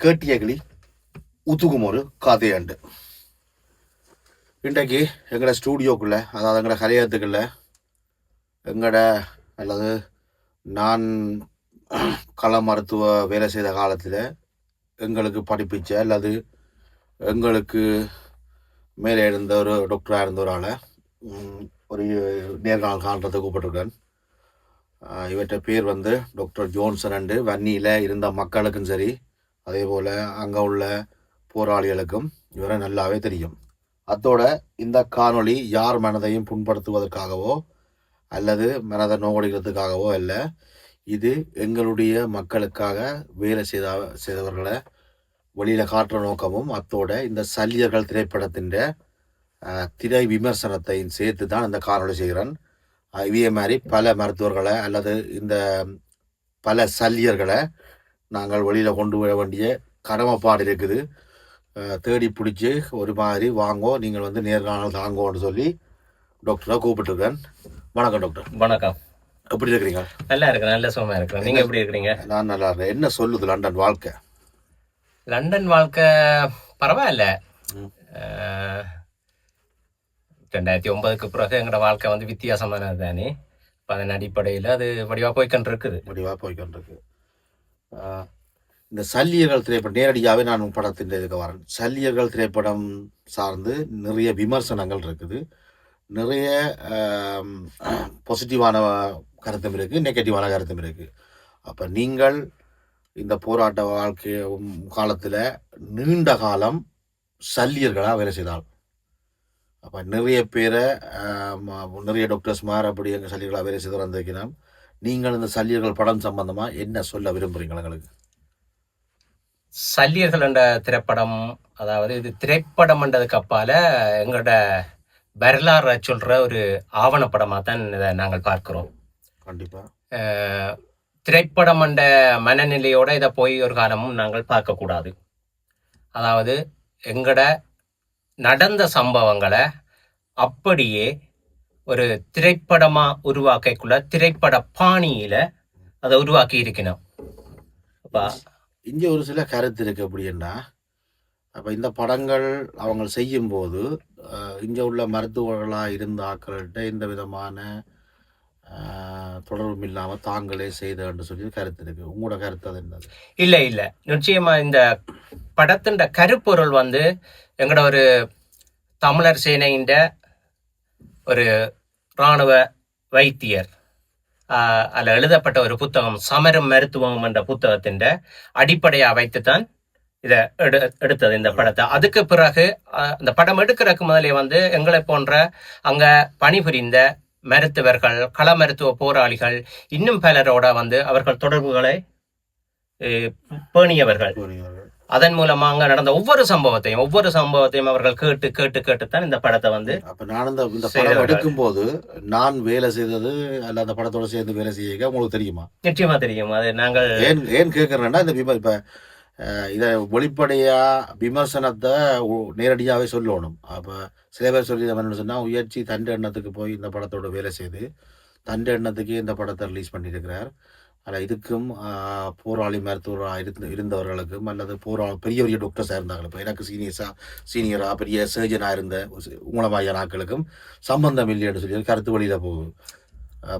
கேட்டியகளி உத்துக்கும் ஒரு கதையாண்டு. இன்றைக்கு எங்களோட ஸ்டூடியோக்குள்ளே, அதாவது எங்களோட கலையத்துக்குள்ள எங்களோட அல்லது நான் கள மருத்துவ வேலை செய்த காலத்தில் எங்களுக்கு படிப்பிச்ச அல்லது எங்களுக்கு மேலே இருந்த ஒரு டாக்டராக இருந்த ஒரு ஆளை ஒரு நேர்காணல் காண்றதை கூப்பிட்டுருக்கேன். இவற்றை பேர் வந்து டாக்டர் ஜோன்சன் அண்டு வன்னியில் இருந்த மக்களுக்கும் சரி, அதே போல் அங்கே உள்ள போராளிகளுக்கும் இவரை நல்லாவே தெரியும். அத்தோட இந்த காணொளி யார் மனதையும் புண்படுத்துவதற்காகவோ அல்லது மனதை நோக்கடிக்கிறதுக்காகவோ அல்ல. இது எங்களுடைய மக்களுக்காக வேலை செய்தவர்களை வெளியில் காட்டுற நோக்கமும், அத்தோட இந்த சல்லியர்கள் திரைப்படத்தின் திரை விமர்சனத்தையும் சேர்த்து தான் இந்த காணொளி செய்கிறேன். இதே மாதிரி பல மருத்துவர்களை அல்லது இந்த பல சல்லியர்களை நாங்கள் வெளியில் கொண்டு வர வேண்டிய கடமைப்பாடு இருக்குது. தேடி பிடிச்சி ஒரு மாதிரி வாங்கோ, நீங்கள் வந்து நேர்காணல் தாங்கோன்னு சொல்லி டாக்டரை கூப்பிட்டுருக்கேன். வணக்கம் டாக்டர். வணக்கம். எப்படி இருக்கிறீங்க? நல்லா இருக்கிறேன், நல்ல சுகமாக இருக்கிறேன். நீங்கள் எப்படி இருக்கிறீங்க? நான் நல்லா இருக்கேன். என்ன சொல்லுது லண்டன் வாழ்க்கை? லண்டன் வாழ்க்கை பரவாயில்ல. 2009க்கு பிறகு எங்களோட வாழ்க்கை வந்து வித்தியாசமானது தானே. இப்போ அதன் அடிப்படையில் அது வடிவாக போய்கொண்டிருக்குது. இந்த சல்லியர்கள் திரைப்படம் நேரடியாகவே நான் படத்தின் இதுக்கு வரேன். சல்லியர்கள் திரைப்படம் சார்ந்து நிறைய விமர்சனங்கள் இருக்குது. நிறைய பாசிட்டிவான கருத்தும் இருக்குது, நெகட்டிவான கருத்தும் இருக்குது. அப்போ நீங்கள் இந்த போராட்ட வாழ்க்கை காலத்தில் நீண்ட காலம் சல்லியர்களாக வேலை செய்தால், அப்போ நிறைய பேரை நிறைய டாக்டர்ஸ் மாற அப்படி எங்கள் சல்லியர்களாக வேலை செய்து வந்திருக்கிறோம். நீங்கள் இந்த சல்லியர்கள் படம் சம்பந்தமாக என்ன சொல்ல விரும்புகிறீங்களா? எங்களுக்கு சல்லியர்கள் என்ற திரைப்படம், அதாவது இது திரைப்படம் என்றதுக்கு அப்பால எங்களோட வரலாறு சொல்கிற ஒரு ஆவணப்படமாக தான் இதை நாங்கள் பார்க்கிறோம். கண்டிப்பாக திரைப்படம் என்ற மனநிலையோட இதை போய் ஒரு காலமும் நாங்கள் பார்க்கக்கூடாது. அதாவது எங்களோட நடந்த சம்பவங்களை அப்படியே ஒரு திரைப்படமாக உருவாக்கக்குள்ள திரைப்பட பாணியில் அதை உருவாக்கி இருக்கணும். அப்போ இங்கே ஒரு சில கருத்து இருக்குது. அப்படின்னா அப்போ இந்த படங்கள் அவங்க செய்யும்போது இங்கே உள்ள மருத்துவர்களாக இருந்த ஆட்கள்கிட்ட எந்த விதமான தொடர்பும் இல்லாமல் தாங்களே செய்தன்னு சொல்லி கருத்து இருக்குது. உங்களோட கருத்து அது என்னது? இல்லை, நிச்சயமாக இந்த படத்தின் கருப்பொருள் வந்து எங்களோட ஒரு தமிழர் சேனையின் ஒரு இராணுவ வைத்தியர் அதில் எழுதப்பட்ட ஒரு புத்தகம் சமரும் மருத்துவம் என்ற புத்தகத்தின் அடிப்படையாக வைத்துத்தான் இதை எடுத்தது இந்த படத்தை. அதுக்கு பிறகு இந்த படம் எடுக்கிறதுக்கு முதலே வந்து எங்களை போன்ற அங்கே பணிபுரிந்த மருத்துவர்கள், கள மருத்துவ போராளிகள், இன்னும் பலரோட வந்து அவர்கள் தொடர்புகளை பேணியவர்கள். அதன் மூலமா அங்க நடந்த ஒவ்வொரு சம்பவத்தையும் அவர்கள் கேட்டுத்தான் இந்த படத்தை வந்து. அப்ப நான் இந்த படம் எடுக்கும் போது நான் வேலை செய்தது அல்ல அந்த படத்தோட சேர்ந்து வேலை செய்ய உங்களுக்கு தெரியுமா? நிச்சயமா தெரியும். அது நாங்கள் ஏன் கேட்கறேன்னா, இந்த இப்ப இதை வெளிப்படையா விமர்சனத்தை நேரடியாகவே சொல்லணும். அப்போ சில பேர் சொல்லி என்ன சொன்னால், உயர்ச்சி தண்டு எண்ணத்துக்கு போய் இந்த படத்தோட வேலை செய்து தண்டு எண்ணத்துக்கு இந்த படத்தை ரிலீஸ் பண்ணியிருக்கிறார். ஆனால் இதுக்கும் போராளி மருத்துவராக இருந்தவர்களுக்கும் அல்லது பெரிய பெரிய டாக்டர்ஸாக இருந்தாங்க, இப்போ எனக்கு சீனியராக பெரிய சர்ஜனாக இருந்த மூலமாய நாட்களுக்கும் சம்பந்தம் இல்லைன்னு சொல்லி கருத்து வழியில் போகுது.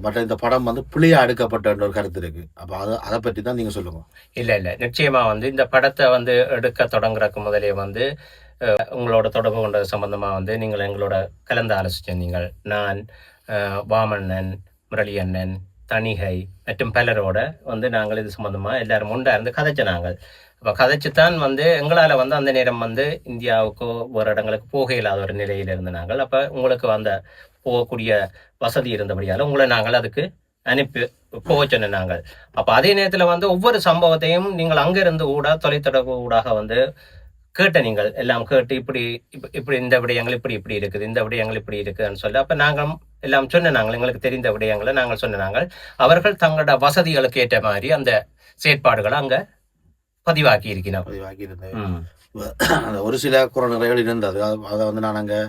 மற்ற இந்த படம் வந்து பிள்ளையா எடுக்கப்பட்ட ஒரு கருத்து இருக்கு. அப்போ அதை பற்றி தான் நீங்கள் சொல்லுங்க. இல்லை, நிச்சயமா வந்து இந்த படத்தை வந்து எடுக்க தொடங்குறதுக்கு முதலே வந்து உங்களோட தொடர்பு கொண்டது சம்பந்தமாக வந்து நீங்கள் எங்களோட கலந்து ஆலோசிச்சிருந்தீங்கள். நான், வாமண்ணன், முரளி அண்ணன், தணிகை மற்றும் பலரோட வந்து நாங்கள் இது சம்பந்தமாக எல்லாரும் உண்டா இருந்து கதைச்ச நாங்கள். அப்போ கதைச்சுத்தான் வந்து எங்களால் வந்து அந்த நேரம் வந்து இந்தியாவுக்கோ வேறு இடங்களுக்கு போக இல்லாத ஒரு நிலையில் இருந்த நாங்கள். அப்போ உங்களுக்கு அந்த போகக்கூடிய வசதி இருந்தபடியால் உங்களை நாங்கள் அதுக்கு அனுப்பி போக சொன்ன நாங்கள். அப்போ அதே நேரத்தில் வந்து ஒவ்வொரு சம்பவத்தையும் நீங்கள் அங்கிருந்து கூட தொலைத்தொடர்பு ஊடாக வந்து கேட்ட நீங்கள் எல்லாம் கேட்டு இப்படி இந்த விடயங்கள் இப்படி இருக்குது, இந்த விடயங்கள் இப்படி இருக்குதுன்னு சொல்லி அப்போ நாங்கள் எல்லாம் சொன்னாங்க. எங்களுக்கு தெரிந்த விடயங்களை நாங்கள் சொன்னாங்க. அவர்கள் தங்களோட வசதிகளுக்கு ஏற்ற மாதிரி அந்த செயற்பாடுகளை அங்கே பதிவாக்கி இருக்கிறோம். ஒரு சில குறைகள் இருந்தது. அதை வந்து நான் அங்கே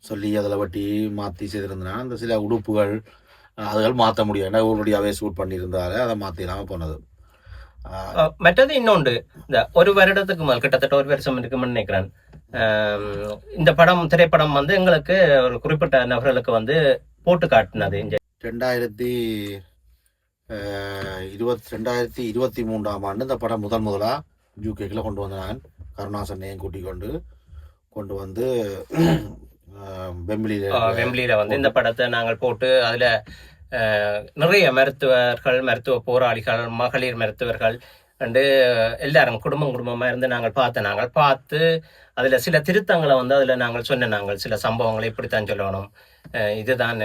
சொல்லி அதில் வட்டி மாற்றி செய்திருந்தேன்னா அந்த சில உடுப்புகள் அதுகள் மாற்ற முடியாது. ஏன்னா ஒருபடியாகவே ஷூட் பண்ணியிருந்தாலே அதை மாற்றிடாமல் போனது. மற்றது இன்னொன்று, இந்த ஒரு வருடத்துக்கு மேல் கிட்டத்தட்ட ஒரு வருஷம் இருக்குன்னு நினைக்கிறேன். இந்த திரைப்படம் வந்து எங்களுக்கு ஒரு குறிப்பிட்ட நபர்களுக்கு வந்து போட்டு காட்டினது. 2023ஆம் ஆண்டு இந்த படம் முதலாக யூகேக்கில் கொண்டு வந்த நான் கருணாசனையும் கொண்டு வந்து வெம்பிலியில வந்து இந்த படத்தை நாங்கள் போட்டு அதில் நிறைய மருத்துவர்கள், மருத்துவ போராளிகள், மகளிர் மருத்துவர்கள் வந்து எல்லாரும் குடும்பமாக இருந்து நாங்கள் பார்த்து அதில் சில திருத்தங்களை வந்து அதில் நாங்கள் சொன்ன சில சம்பவங்களை இப்படித்தான் சொல்லணும், இதுதான்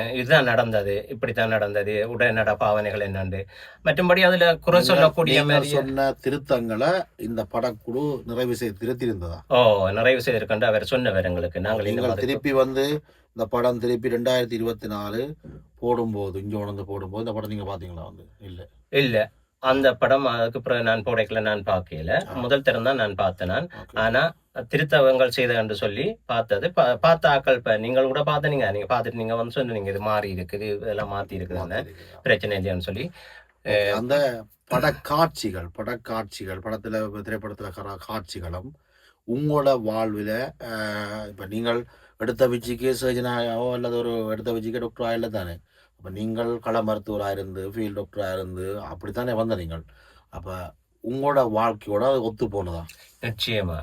நடந்தது, இப்படித்தான் நடந்தது, உடனட பாவனைகள் என்னண்டு மற்றும்படி அதில் குறை சொல்லக்கூடிய சொன்ன திருத்தங்களை இந்த படக்குழு நிறைவு திருத்திருந்ததா? நிறைவு செய்திருக்கின்ற அவர் சொன்னவர் எங்களுக்கு. நாங்கள் திருப்பி வந்து இந்த படம் திருப்பி 2024 போடும்போது இங்கே உணர்ந்து போடும்போது இந்த படம் நீங்க பாத்தீங்களா? வந்து இல்ல அந்த படம் அதுக்கு பிறகு நான் போடைக்கல, நான் பார்க்கல. முதல் தரம் தான் நான் பார்த்தேன் நான். ஆனா திருத்தவங்கள் செய்த என்று சொல்லி பார்த்தது, பார்த்த ஆக்கள் நீங்கள் கூட நீங்க பார்த்துட்டு நீங்க வந்து சொன்னீங்க இது மாறி இருக்குது, இதெல்லாம் மாத்தி இருக்குதுன்னு, பிரச்சனை இல்லையான்னு சொல்லி. அந்த படக்காட்சிகள் படத்துல திரைப்படத்துல காட்சிகளும் உங்களோட வாழ்வில் இப்போ நீங்கள் எடுத்த வச்சுக்கு சர்ஜனாவோ அல்லது ஒரு எடுத்த வச்சுக்கு டாக்டர் ஆகல தானே. அப்போ நீங்கள் கள மருத்துவராக இருந்து ஃபீல்ட் டாக்டராக இருந்து அப்படித்தானே வந்த நீங்கள். அப்போ உங்களோட வாழ்க்கையோட ஒத்து போனதா? நிச்சயமா.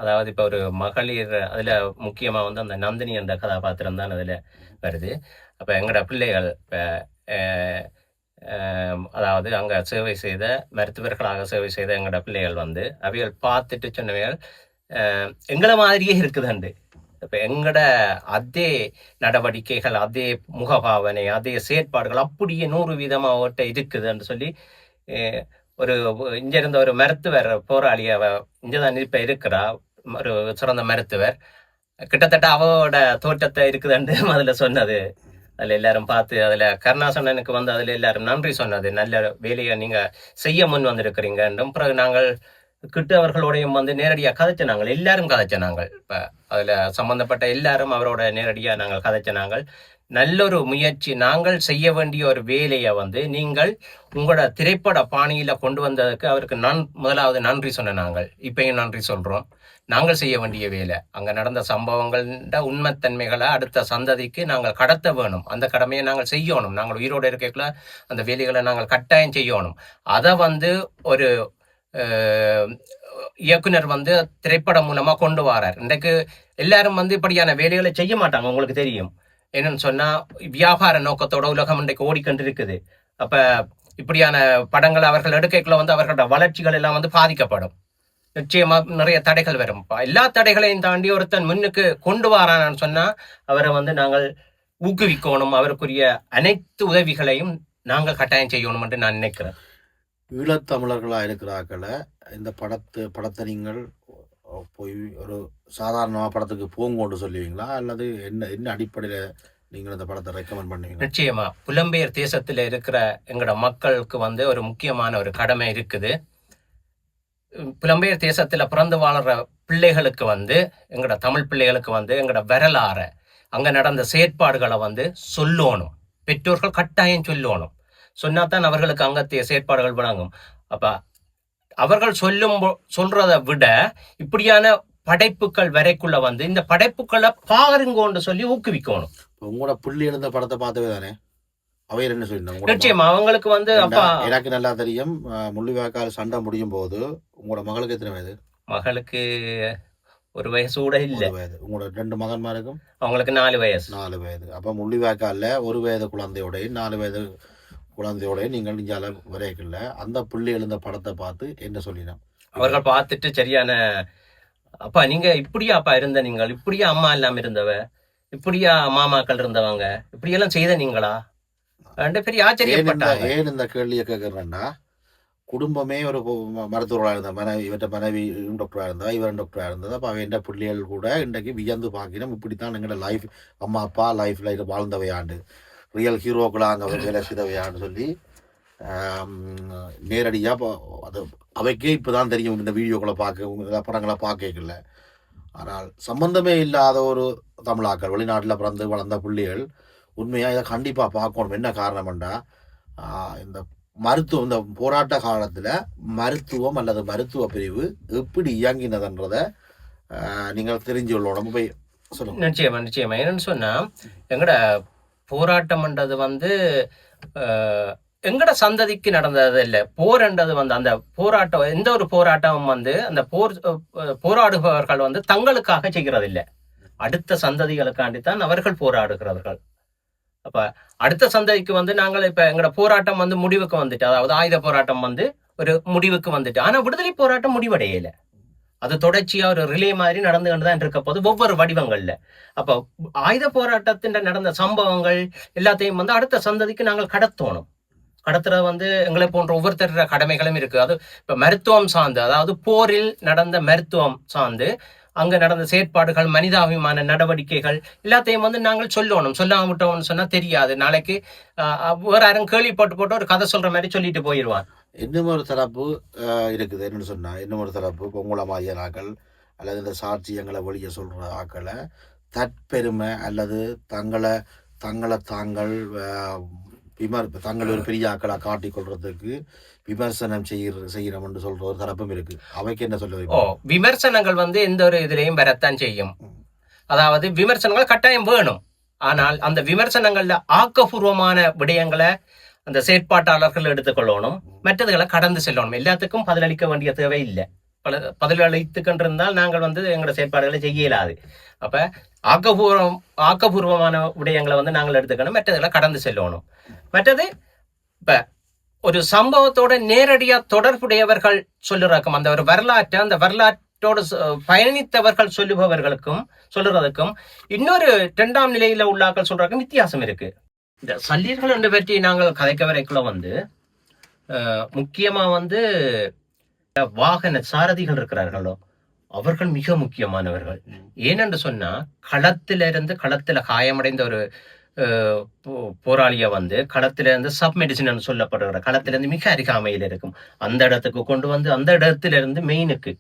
அதாவது இப்போ ஒரு மகளிர் அதில் முக்கியமாக வந்து அந்த நந்தினி என்ற கதாபாத்திரம் தான் அதில் வருது. அப்போ எங்களோட பிள்ளைகள் இப்போ அதாவது அங்கே சேவை செய்த மருத்துவர்களாக சேவை செய்த எங்களோட பிள்ளைகள் வந்து அவைகள் பார்த்துட்டு சொன்னவைகள் எங்களை மாதிரியே இருக்குதுண்டு. இப்போ எங்களோட அதே நடவடிக்கைகள், அதே முகபாவனை, அதே செயற்பாடுகள் அப்படியே 100% அவர்கிட்ட இருக்குதுன்னு சொல்லி ஒரு இங்க இருந்த ஒரு மருத்துவர் போராளி, இங்கதான் இப்ப இருக்கிறா, ஒரு சிறந்த மருத்துவர், கிட்டத்தட்ட அவரோட தோற்றத்தை இருக்குதுன்னு முதல்ல சொன்னது. அதில் எல்லாரும் பார்த்து அதில் கருணாசனனுக்கு வந்து அதில் எல்லாரும் நன்றி சொன்னது. நல்ல வேலையை நீங்கள் செய்ய முன் வந்திருக்கிறீங்க. பிறகு நாங்கள் கிட்டு அவர்களோடையும் வந்து நேரடியாக கதைச்சினாங்கள், எல்லாரும் கதைச்சினாங்கள். இப்போ அதில் சம்பந்தப்பட்ட எல்லாரும் அவரோட நேரடியாக நாங்கள் கதைச்சினாங்கள். நல்லொரு முயற்சி, நாங்கள் செய்ய வேண்டிய ஒரு வேலையை வந்து நீங்கள் உங்களோட திரைப்பட பாணியில் கொண்டு வந்ததுக்கு அவருக்கு முதலாவது நன்றி சொன்ன நாங்கள் இப்பயும் நன்றி சொல்கிறோம். நாங்கள் செய்ய வேண்டிய வேலை, அங்கே நடந்த சம்பவங்கள உண்மைத்தன்மைகளை அடுத்த சந்ததிக்கு நாங்கள் கடத்த வேணும். அந்த கடமையை நாங்கள் செய்யணும். நாங்கள் உயிரோடு இருக்கக்குள்ள அந்த வேலைகளை நாங்கள் கட்டாயம் செய்யணும். அதை வந்து ஒரு இயக்குனர் வந்து திரைப்படம் மூலமா கொண்டு வரார். இன்றைக்கு எல்லாரும் வந்து இப்படியான வேலைகளை செய்ய மாட்டாங்க. உங்களுக்கு தெரியும் என்னன்னு சொன்னா, வியாபார நோக்கத்தோட உலகம் இன்றைக்கு ஓடிக்கொண்டு இருக்குது. அப்ப இப்படியான படங்கள் அவர்கள் எடுக்கக்குள்ள வந்து அவர்களோட வளர்ச்சிகள் எல்லாம் வந்து பாதிக்கப்படும். நிச்சயமா நிறைய தடைகள் வரும். எல்லா தடைகளையும் தாண்டி ஒருத்தன் முன்னுக்கு கொண்டு வரான்னு சொன்னா அவரை வந்து நாங்கள் ஊக்குவிக்கணும். அவருக்குரிய அனைத்து உதவிகளையும் நாங்கள் கட்டாயம் செய்யணும் என்று நான் நினைக்கிறேன். ஈழத்தமிழர்களாக இருக்கிறாக்களை இந்த படத்தை நீங்கள் போய் ஒரு சாதாரணமாக படத்துக்கு போங்கொண்டு சொல்லுவீங்களா, அல்லது என்ன அடிப்படையில் நீங்கள் இந்த படத்தை ரெக்கமெண்ட் பண்ணுவீங்க? நிச்சயமா புலம்பெயர் தேசத்தில் இருக்கிற எங்களோட மக்களுக்கு வந்து ஒரு முக்கியமான ஒரு கடமை இருக்குது. புலம்பெயர் தேசத்துல பிறந்து வாழ்ற பிள்ளைகளுக்கு வந்து, எங்களோட தமிழ் பிள்ளைகளுக்கு வந்து எங்களோட வரலாற, அங்க நடந்த செயற்பாடுகளை வந்து சொல்லணும். பெற்றோர்கள் கட்டாயம் சொல்லணும். சொன்னாதான் அவர்களுக்கு அங்கத்திய செயற்பாடுகள் வழங்கும். அப்ப அவர்கள் சொல்றதை விட இப்படியான படைப்புகள் வரைக்குள்ள வந்து இந்த படைப்புகளை பாருங்கன்னு சொல்லி ஊக்குவிக்கணும். உங்களோட புள்ளி எழுந்த படத்தை பார்த்தவே தானே அவையர் என்ன சொல்லிருந்தாங்க? நிச்சயமா அவங்களுக்கு வந்து அப்பா எனக்கு நல்லா தெரியும். முள்ளிவாய்க்கால் சண்டை முடியும் போது உங்களோட மகளுக்கு எத்தனை வயது? மகளுக்கு 1 வயசு கூட இல்ல. உங்களோட 2 மகன்மாருக்கும் அவங்களுக்கு 4 வயசு. 4 வயது. அப்ப முள்ளிவாய்க்கால்ல 1 வயது குழந்தையோட 4 வயது குழந்தையோட நீங்கள் நெஞ்சால வரையக்கல அந்த புள்ளி எழுந்த படத்தை பார்த்து என்ன சொல்லினோம்? அவர்கள் பார்த்துட்டு சரியான, அப்பா நீங்க இப்படியா அப்பா இருந்த, நீங்கள் இப்படியா அம்மா இல்லாம இருந்தவ, இப்படியா மாமாக்கள் இருந்தவங்க, இப்படியெல்லாம் செய்த நீங்களா, பெரிய ஆச்சரியப்பட்டாங்க. ஏன் இந்த கேள்வியை கேட்கறேன்னா, குடும்பமே ஒரு மருத்துவராக இருந்த மனைவி டாக்டராக இருந்தா, இவன் டாக்டராக இருந்தது. அப்போ அவன் பிள்ளைகள் கூட இன்றைக்கு வியந்து பார்க்கணும், இப்படித்தான் எங்களோட லைஃப், அம்மா அப்பா லைஃப்ல இது வாழ்ந்தவையாண்டு, ரியல் ஹீரோக்களாக அங்கே வேலை செய்தவையான்னு சொல்லி நேரடியாக அது அவைக்கே இப்போதான் தெரியும். இந்த வீடியோக்களை பார்க்க, படங்களை பார்க்கல. ஆனால் சம்பந்தமே இல்லாத ஒரு தமிழாக்கள், வெளிநாட்டில் பிறந்து வளர்ந்த பிள்ளைகள் உண்மையாக இதை கண்டிப்பாக பார்க்கணும். என்ன காரணம்டா, இந்த மருத்துவம் இந்த போராட்ட காலத்தில் மருத்துவம் அல்லது மருத்துவ பிரிவு எப்படி இயங்கினதுன்றதை நீங்கள் தெரிஞ்சு கொள்ளணும். போய் சொல்லுங்க. நிச்சயமா என்னன்னு சொன்னா எங்கட போராட்டம்ன்றது வந்து எங்கட சந்ததிக்கு நடந்தது இல்லை. போர்ன்றது வந்து அந்த போராட்டம், எந்த ஒரு போராட்டம் வந்து அந்த போராடுபவர்கள் வந்து தங்களுக்காக செய்கிறது இல்லை, அடுத்த சந்ததிகளுக்காண்டித்தான் அவர்கள் போராடுகிறார்கள். அப்ப அடுத்த சந்ததிக்கு வந்து நாங்கள் இப்ப எங்கட போராட்டம் வந்து முடிவுக்கு வந்துட்டு, அதாவது ஆயுத போராட்டம் வந்து ஒரு முடிவுக்கு வந்துட்டு, ஆனா விடுதலை போராட்டம் முடிவடையல. அது தொடர்ச்சியா ஒரு ரிலே மாதிரி நடந்து கொண்டுதான் இருக்க போது ஒவ்வொரு வடிவங்கள்ல. அப்ப ஆயுத போராட்டத்தின் நடந்த சம்பவங்கள் எல்லாத்தையும் வந்து அடுத்த சந்ததிக்கு நாங்கள் கடத்தணும். கடத்துறது வந்து எங்களை போன்ற ஒவ்வொருத்தர கடமைகளும் இருக்கு. அது இப்ப மருத்துவம் சார்ந்து, அதாவது போரில் நடந்த மருத்துவம் சார்ந்து அங்க நடந்த செயற்பாடுகள், மனிதாபிமான நடவடிக்கைகள் எல்லாத்தையும் வந்து நாங்கள் சொல்லணும். சொல்லாம விட்டோம்னு சொன்னா தெரியாது. நாளைக்கு வேற யாரும் கேள்வி போட்டு ஒரு கதை சொல்ற மாதிரி சொல்லிட்டு போயிடுவான். இன்னும் ஒரு தரப்பு இருக்குது. என்னன்னு சொன்னா, இன்னும் ஒரு தரப்பு பொங்கல மாதிரியான ஆக்கள் அல்லது இந்த சாட்சியங்களை வெளியே சொல்ற ஆக்களை தற்பெருமை அல்லது தங்களை தாங்கள் தங்கள் ஒரு பெரிய ஆக்களை காட்டிக் கொள்றதுக்கு விமர்சனம் செய்யணும்னு சொல்ற ஒரு தரப்பும் இருக்கு. அவைக்கு என்ன சொல்லுவீங்க? விமர்சனங்கள் வந்து எந்த ஒரு இதுலையும் வரத்தான் செய்யும். அதாவது விமர்சனங்கள் கட்டாயம் வேணும். ஆனால் அந்த விமர்சனங்கள்ல ஆக்கப்பூர்வமான விடயங்களை அந்த செயற்பாட்டாளர்கள் எடுத்துக்கொள்ளணும், மற்றதுகளை கடந்து செல்லணும். எல்லாத்துக்கும் பதிலளிக்க வேண்டிய தேவை இல்லை. பதிலளித்துக்கொண்டிருந்தால் நாங்கள் வந்து எங்களோட செயற்பாடுகளை செய்ய இயலாது. அப்ப ஆக்கப்பூர்வமான விடயங்களை வந்து நாங்கள் எடுத்துக்கணும், மற்றதுகளை கடந்து செல்லணும். மற்றது இப்ப ஒரு சம்பவத்தோட நேரடியா தொடர்புடையவர்கள் சொல்லுறதுக்கும், அந்த ஒரு வரலாற்றை அந்த வரலாற்றோடு பயணித்தவர்கள் சொல்லுபவர்களுக்கும் சொல்லுறதுக்கும் இன்னொரு 2ஆம் நிலையில உள்ளாக்கள் சொல்றதுக்கும் வித்தியாசம் இருக்கு. இந்த சல்லீர்கள் என்று பற்றி நாங்கள் கதைக்க வரைக்குள்ள வந்து முக்கியமா வந்து வாகன சாரதிகள் இருக்கிறார்களோ அவர்கள் மிக முக்கியமானவர்கள். ஏனென்று சொன்னா களத்துல காயமடைந்த ஒரு போராளிய வந்து களத்திலிருந்து சப்மெடிசின் சொல்லப்படுகிற களத்திலிருந்து மிக அருகாமையில் இருக்கும் அந்த இடத்துக்கு கொண்டு வந்து அந்த இடத்துல இருந்து மெயினுக்கு,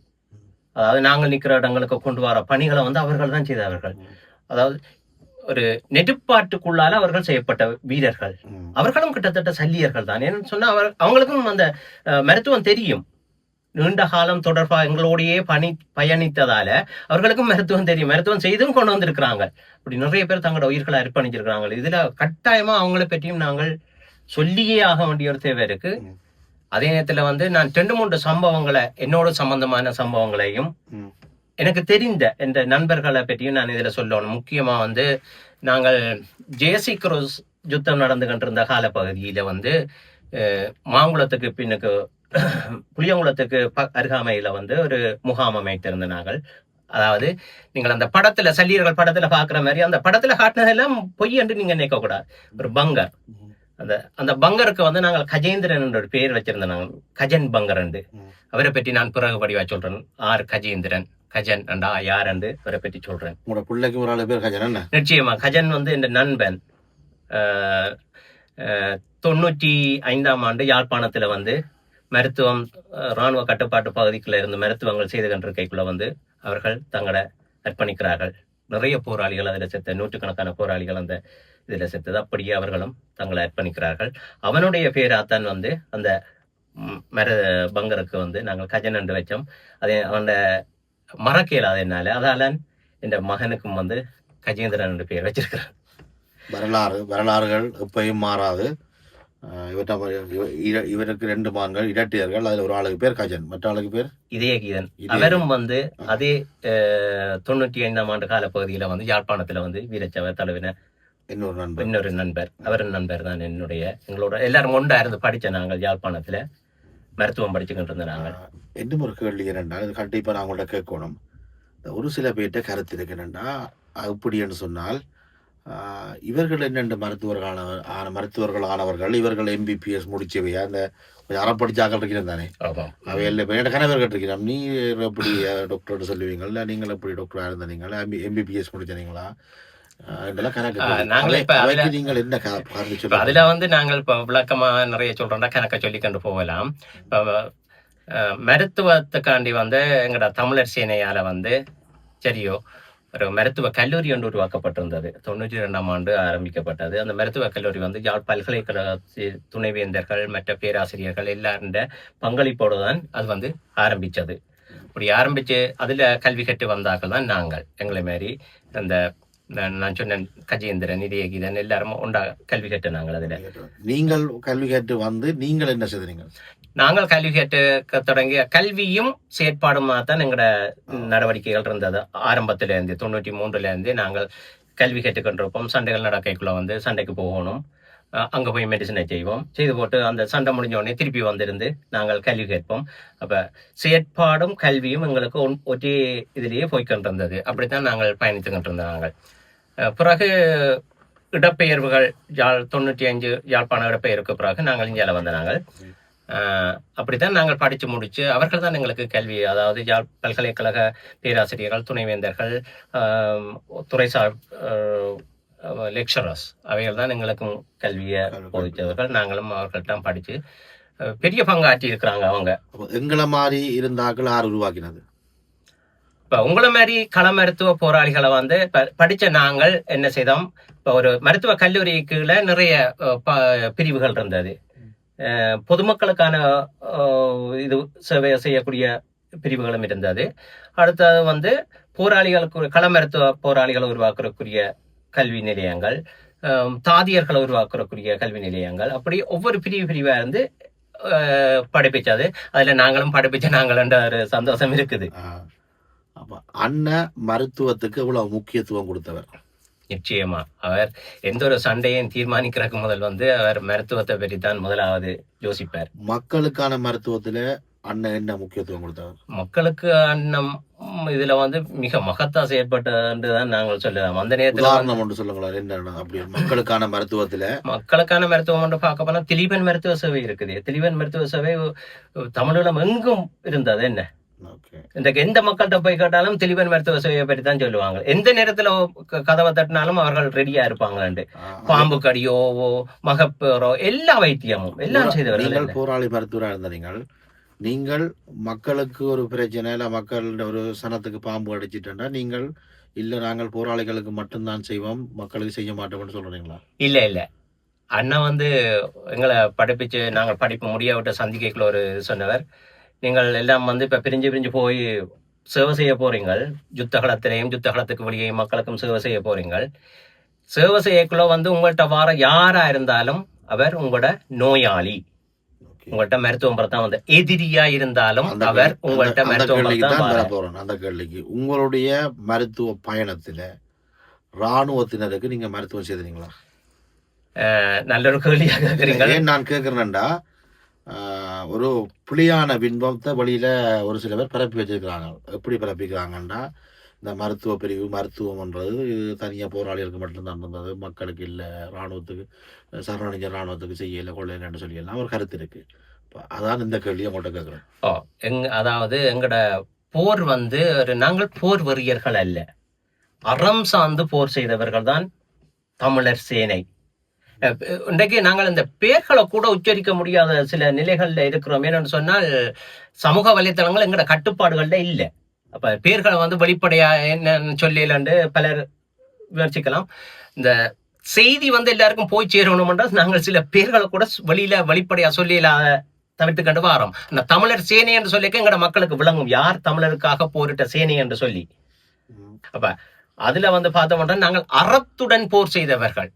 அதாவது நாங்கள் நிற்கிற இடங்களுக்கு கொண்டு வர பணிகளை வந்து அவர்கள் தான் செய்தவர்கள். அதாவது ஒரு நெடுப்பாட்டுக்குள்ளால அவர்கள் செய்யப்பட்ட வீரர்கள். அவர்களும் கிட்டத்தட்ட சல்லியர்கள் தான். ஏன்னு சொன்னா அவங்களுக்கும் அந்த மருத்துவம் தெரியும். நீண்ட காலம் தொடர்பா எங்களோடையே பயணித்ததால அவர்களுக்கும் மருத்துவம் தெரியும். மருத்துவம் செய்தும் கொண்டு வந்திருக்கிறாங்க. அப்படி நிறைய பேர் தங்களோட உயிர்களை அர்ப்பணிச்சிருக்கிறாங்க. இதுல கட்டாயமா அவங்களை பற்றியும் நாங்கள் சொல்லியே ஆக வேண்டிய ஒரு தேவை இருக்கு. அதே நேரத்துல வந்து நான் 2-3 சம்பவங்களை, என்னோட சம்பந்தமான சம்பவங்களையும் எனக்கு தெரிந்த என்ற நண்பர்களை பற்றியும் நான் இதுல சொல்லணும். முக்கியமா வந்து நாங்கள் ஜேசி குரூஸ் யுத்தம் நடந்து கொண்டிருந்த காலப்பகுதியில வந்து மாங்குளத்துக்கு பின்னுக்கு புளியங்குளத்துக்கு அருகாமையில வந்து ஒரு முகாம் அமைத்திருந்த நாங்கள். அதாவது நீங்கள் அந்த படத்துல சல்லீர்கள் படத்துல பாக்குற மாதிரி அந்த படத்துல காட்டினதெல்லாம் பொய் என்று நீங்க நினைக்க கூடாது. ஒரு பங்கர், அந்த பங்கருக்கு வந்து நாங்கள் கஜேந்திரன் என்ற ஒரு பேர் வச்சிருந்தோம். நாங்கள் கஜன் பங்கர் என்று. அவரை பற்றி நான் பிறகு படிவா சொல்றேன். ஆர் கஜேந்திரன், கஜன் அண்டா யார் என்று அவரை பற்றி சொல்றேன். நிச்சயமா கஜன் வந்து என் நண்பன். 95ஆம் ஆண்டு யாழ்ப்பாணத்துல வந்து மருத்துவம் இராணுவ கட்டுப்பாட்டு பகுதிக்குள்ள இருந்து மருத்துவங்கள் செய்து கொண்டிருக்கைக்குள்ள வந்து அவர்கள் தங்களை அர்ப்பணிக்கிறார்கள். நிறைய போராளிகள் அதில் செத்த, 100கணக்கான போராளிகள் அந்த இதுல செத்தது. அப்படியே அவர்களும் தங்களை அர்ப்பணிக்கிறார்கள். அவனுடைய பேராத்தான் வந்து அந்த பங்கருக்கு வந்து நாங்கள் கஜன் என்று வச்சோம். அதே அவனோட மறக்கல அதனால அதால இந்த மகனுக்கும் வந்து கஜேந்திரன் என்று பெயர் வச்சிருக்கிறான். வரலாறுகள் எப்பயும் மாறாது. இவருக்கு 2 மகன்கள் இரட்டையர்கள். அதுல ஒரு ஆளுக்கு பேர் கஜன், மற்ற ஆளுக்கு பேர் இதயகீதன். அவரும் வந்து அதே 95ஆம் ஆண்டு கால பகுதியில வந்து யாழ்ப்பாணத்துல வந்து வீரச்சவர் தலைவின இன்னொரு நண்பர். அவரின் நண்பர் தான் என்னுடைய. எங்களோட எல்லாரும் ஒன்றா இருந்து படிச்ச நாங்கள் யாழ்ப்பாணத்துல மருத்துவம் படிச்சுக்கிட்டு இருந்த நாங்கள். இன்னும் ஒரு கேள்வி என்னன்னா, இது கண்டிப்பா நான் உங்கள்ட்ட கேட்கணும். ஒரு சில பேர்கிட்ட கருத்து இருக்கு என்னன்னா, அப்படின்னு சொன்னால் இவர்கள் என்னென்ன மருத்துவர்கள் ஆனவர்கள், இவர்கள் MBBS முடிச்சவையா, அந்த அறப்படிச்சாக்கள் இருக்கிறேன் தானே, அவையில் கணவர் கேட்டிருக்கிறோம். நீ எப்படி டாக்டர் சொல்லுவீங்களா, நீங்கள் எப்படி டாக்டரா இருந்தீங்களா, MBBS முடிச்சீங்களா, அதுல வந்து நாங்கள் இப்ப விளக்கமா நிறைய சொல்றோம்னா கணக்க சொல்லி கொண்டு போகலாம். மருத்துவத்துக்காண்டி வந்து எங்கட தமிழர் சேனையால வந்து சரியோ ஒரு மருத்துவ கல்லூரி ஒன்று உருவாக்கப்பட்டிருந்தது. 92ஆம் ஆண்டு ஆரம்பிக்கப்பட்டது. அந்த மருத்துவ கல்லூரி வந்து யாழ் பல்கலைக்கழகத்தில் துணைவேந்தர்கள், மற்ற பேராசிரியர்கள் எல்லாருடைய பங்களிப்போடு தான் அது வந்து ஆரம்பிச்சது. அப்படி ஆரம்பிச்சு அதுல கல்வி கற்று வந்தாக்கள் தான் நாங்கள். எங்களை மாரி அந்த நான் சொன்னேன் கஜேந்திரன், இதயகீதன் எல்லாரும் உண்டா கல்வி கற்று நாங்கள் அதுல. நீங்கள் கல்வி கேட்டு வந்து நீங்கள் என்ன செய்தீங்க? நாங்கள் கல்வி கேட்டு தொடங்கிய கல்வியும் செயற்பாடுமா தான் எங்களோட நடவடிக்கைகள் இருந்தது. ஆரம்பத்துல இருந்து 93ல இருந்து நாங்கள் கல்வி கேட்டுக்கொண்டிருப்போம். சண்டைகள் நடக்கைக்குள்ள வந்து சண்டைக்கு போகணும், அங்க போய் மெடிசனை செய்து போட்டு அந்த சண்டை முடிஞ்ச உடனே திருப்பி வந்திருந்து நாங்கள் கல்வி கேட்போம். அப்ப செயற்பாடும் கல்வியும் எங்களுக்கு ஒரே இதுலயே போய்கொண்டிருந்தது. அப்படித்தான் நாங்கள் பயணித்து கொண்டிருந்தோம். நாங்கள் பிறகு இடப்பெயர்வுகள் யாழ் 95 யாழ்ப்பாண இடப்பெயருக்கு பிறகு நாங்கள் இந்தியாவில் வந்த நாங்கள். அப்படித்தான் நாங்கள் படித்து முடிச்சு அவர்கள் தான் எங்களுக்கு கல்வி, அதாவது யாழ் பல்கலைக்கழக பேராசிரியர்கள், துணைவேந்தர்கள், துறைசார் லெக்சரர்ஸ் அவைகள் தான் எங்களுக்கும் கல்வியை போதித்தவர்கள். நாங்களும் அவர்கள்ட்ட படித்து பெரிய பங்காற்றி இருக்கிறாங்க. அவங்க எங்களை மாதிரி இருந்தார்கள் யார் உருவாக்கினது? இப்போ உங்களை மாதிரி கள மருத்துவ போராளிகளை வந்து படித்த நாங்கள் என்ன செய்தோம், இப்போ ஒரு மருத்துவ கல்லூரிக்குள்ள நிறைய பிரிவுகள் இருந்தது. பொதுமக்களுக்கான இது சேவை செய்யக்கூடிய பிரிவுகளும் இருந்தது. அடுத்தது வந்து போராளிகளுக்கு கள மருத்துவ போராளிகளை உருவாக்கக்கூடிய கல்வி நிலையங்கள், தாதியர்களை உருவாக்கக்கூடிய கல்வி நிலையங்கள், அப்படி ஒவ்வொரு பிரிவா இருந்து படிப்பிச்சது. அதுல நாங்களும் படிப்பிச்ச நாங்கள் ஒரு சந்தோஷம் இருக்குது. அண்ணன் மருத்துவத்துக்கு இவ்வளவு முக்கியத்துவம் கொடுத்தவர். நிச்சயமா அவர் எந்த ஒரு சண்டையும் தீர்மானிக்கிறதுக்கு முதல் வந்து அவர் மருத்துவத்தை பற்றி தான் முதலாவது யோசிப்பார். மக்களுக்கான மருத்துவத்துல அண்ணன் என்ன முக்கியத்துவம் கொடுத்தவர்? மக்களுக்கு அண்ணன் இதுல வந்து மிக மகத்தா செயற்பட்டதுதான் நாங்கள் சொல்லலாம். அந்த நேரத்துல ஒன்று சொல்லுங்களா, என்ன அப்படி மக்களுக்கான மருத்துவத்துல? மக்களுக்கான மருத்துவம் ஒன்று பார்க்க போனா திலீபன் மருத்துவ சேவை இருக்குது. திலீபன் மருத்துவ சேவை தமிழீழம் எங்கும் இருந்தது. என்ன இன்றைக்கு எந்த மக்கள்கிட்ட போய் கேட்டாலும் திலீபன் மருத்துவ சேவையை பற்றி தான் சொல்லுவாங்க. எந்த நேரத்துல கதவை தட்டினாலும் அவர்கள் ரெடியா இருப்பாங்களாண்டு. பாம்பு கடியோ மகப்பேரோ எல்லா வைத்தியமும் எல்லாம் செய்தவர்கள். போராளி மருத்துவராக இருந்தீங்க. நீங்கள் மக்களுக்கு ஒரு பிரச்சனை இல்லை, மக்கள் ஒரு சனத்துக்கு பாம்பு அடிச்சிட்டா நீங்கள் இல்ல நாங்கள் போராளிகளுக்கு மட்டும்தான் செய்வோம், மக்களுக்கு செய்ய மாட்டோம்னு சொல்றீங்களா? இல்ல அண்ணன் வந்து எங்களை படிப்பிச்சு நாங்கள் படிப்பு முடிய விட்ட சந்திக்கைக்குள்ள ஒரு சொன்னவர், நீங்கள் எல்லாம் வந்து இப்ப பிரிஞ்சு போய் சேவை செய்ய போறீங்கள், யுத்தகலத்திலையும் யுத்தகலத்துக்கு வெளியே மக்களுக்கும் சேவை செய்ய போறீங்கள். சேவை செய்யக்குள்ள வந்து உங்கள்கிட்ட வார யாரா இருந்தாலும் அவர் உங்களோட நோயாளி. உங்கள்கிட்ட மருத்துவம் பார்த்தா வந்து எதிரியா இருந்தாலும் அவர் உங்கள்கிட்ட மருத்துவம். அந்த கேள்விக்கு உங்களுடைய மருத்துவ பயணத்துல ராணுவத்தினருக்கு நீங்க மருத்துவம் செய்தீங்களா? நல்ல ஒரு கேள்வியா கேட்கறீங்க. ஏன் நான் கேட்கிறேன்டா, ஒரு புலியான பின்பத்தை வழியில ஒரு சில பேர் பரப்பி வச்சிருக்கிறாங்க. எப்படி பரப்பிக்கிறாங்கன்னா, இந்த மருத்துவ பிரிவு மருத்துவம்ன்றது தனியா போராளிகளுக்கு மட்டும்தான் இருந்தது, மக்களுக்கு இல்லை, ராணுவத்துக்கு சரணடைஞ்ச ராணுவத்துக்கு செய்யலை கொள்ளைன்னு சொல்லியெல்லாம் ஒரு கருத்து இருக்கு. அதான் இந்த கேள்வியை உங்கள்கிட்ட கேட்குறேன். அதாவது எங்கட போர் வந்து நாங்கள் போர் வெறியர்கள் அல்ல, அறம் சார்ந்து போர் செய்தவர்கள் தான் தமிழர் சேனை. இன்றைக்கு நாங்கள் இந்த பேர்களை கூட உச்சரிக்க முடியாத சில நிலைகள்ல இருக்கிறோம். ஏன்னு சொன்னால் சமூக வலைத்தளங்கள் எங்கட கட்டுப்பாடுகள்ல இல்லை. அப்ப பேர்களை வந்து வெளிப்படையா என்னன்னு சொல்லலாண்டு பலர் விமர்சிக்கலாம். இந்த செய்தி வந்து எல்லாருக்கும் போய் சேரணும்ன்றா நாங்கள் சில பேர்களை கூட வெளிப்படையா சொல்லிலாத தவிர்த்து கண்டு வாரோம். இந்த தமிழர் சேனை என்று சொல்லிக்க எங்கட மக்களுக்கு விளங்கும் யார் தமிழருக்காக போரிட்ட சேனை என்று சொல்லி. அப்ப அதுல வந்து பார்த்தோம்னா நாங்கள் அறத்துடன் போர் செய்தவர்கள்.